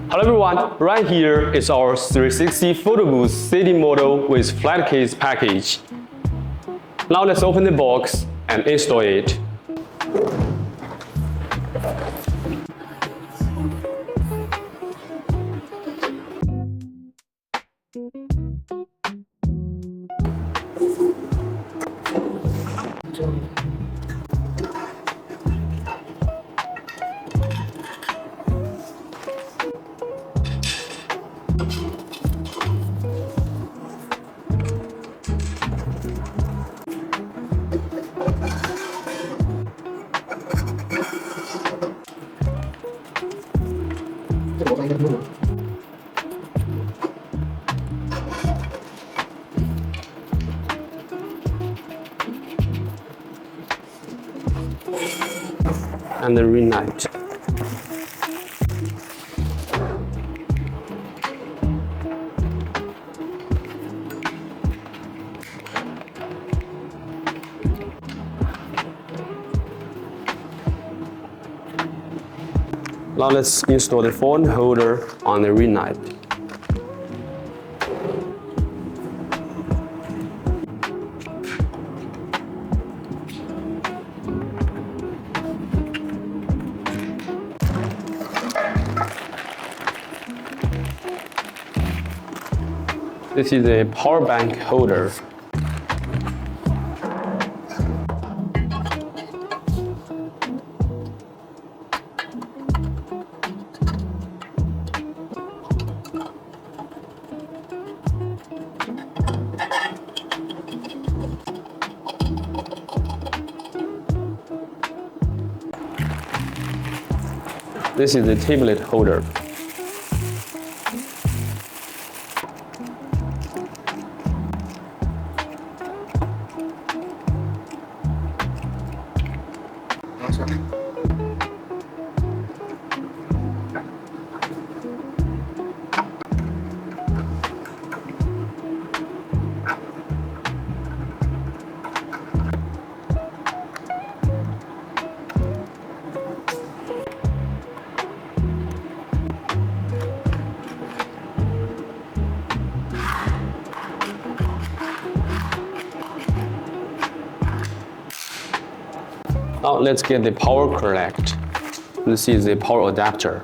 Hello everyone, right here is our 360 photo booth city model with flat case package. Now let's open the box and install it. And the ring light. Now let's install the phone holder on the ring light. This is a power bank holder. This is the tablet holder. Now let's get the power connect. This is the power adapter.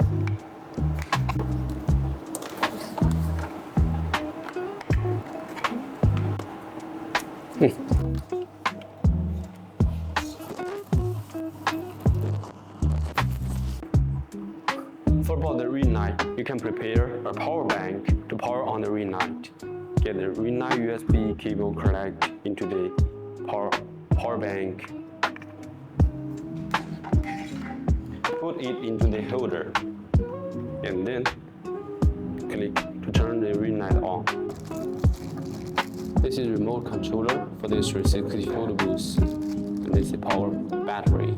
For about the ring light, you can prepare a power bank to power on the ring light. Get the ring light USB cable connect into the power bank. Put it into the holder and then click to turn the ring light on. This is remote controller for this 360 photo booth, and this is the power battery.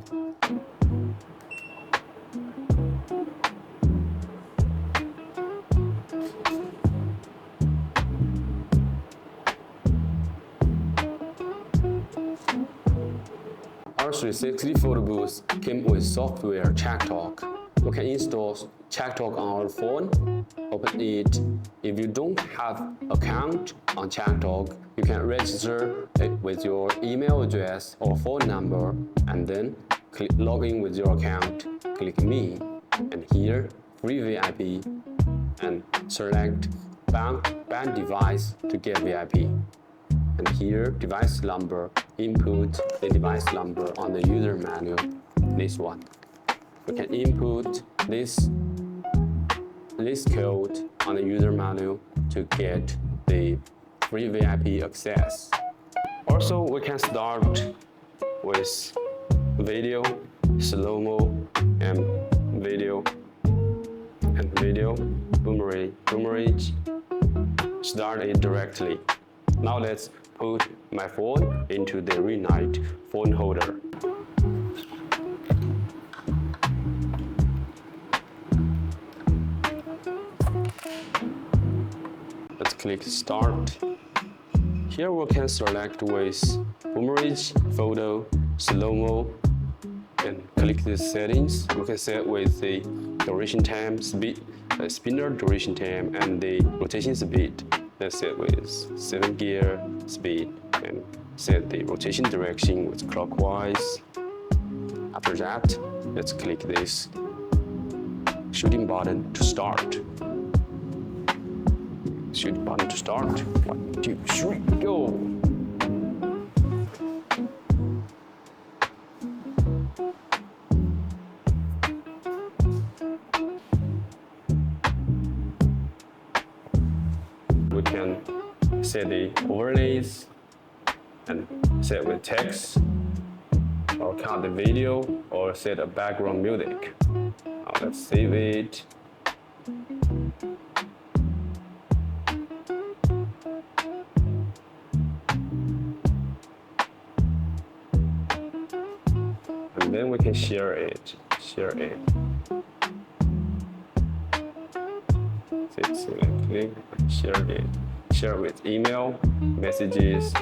Our 360 photo booth came with software CheckTalk. You can install CheckTalk on our phone, open it. If you don't have account on CheckTalk, you can register it with your email address or phone number and then click login with your account. Click me and here free VIP and select band device to get VIP. And here device number, input the device number on the user manual, this one. We can input this code on the user manual to get the free VIP access. Also, we can start with video, slow-mo, and video boomerang. Start it directly. Now let's put my phone into the ring light phone holder. Let's click start. Here we can select with boomerang, photo, slow-mo, and click the settings. You can set with the duration time, speed, spinner duration time, and the rotation speed. Let's set with 7 gear speed and set the rotation direction with clockwise. After that, let's click this shooting button to start. Shoot button to start. 1, 2, 3, go! We can set the overlays and set with text, or cut the video, or set a background music. Now let's save it. And then we can share it. Click, share it. Share with email, messages,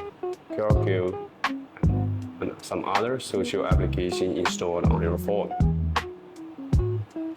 QR code, and some other social application installed on your phone.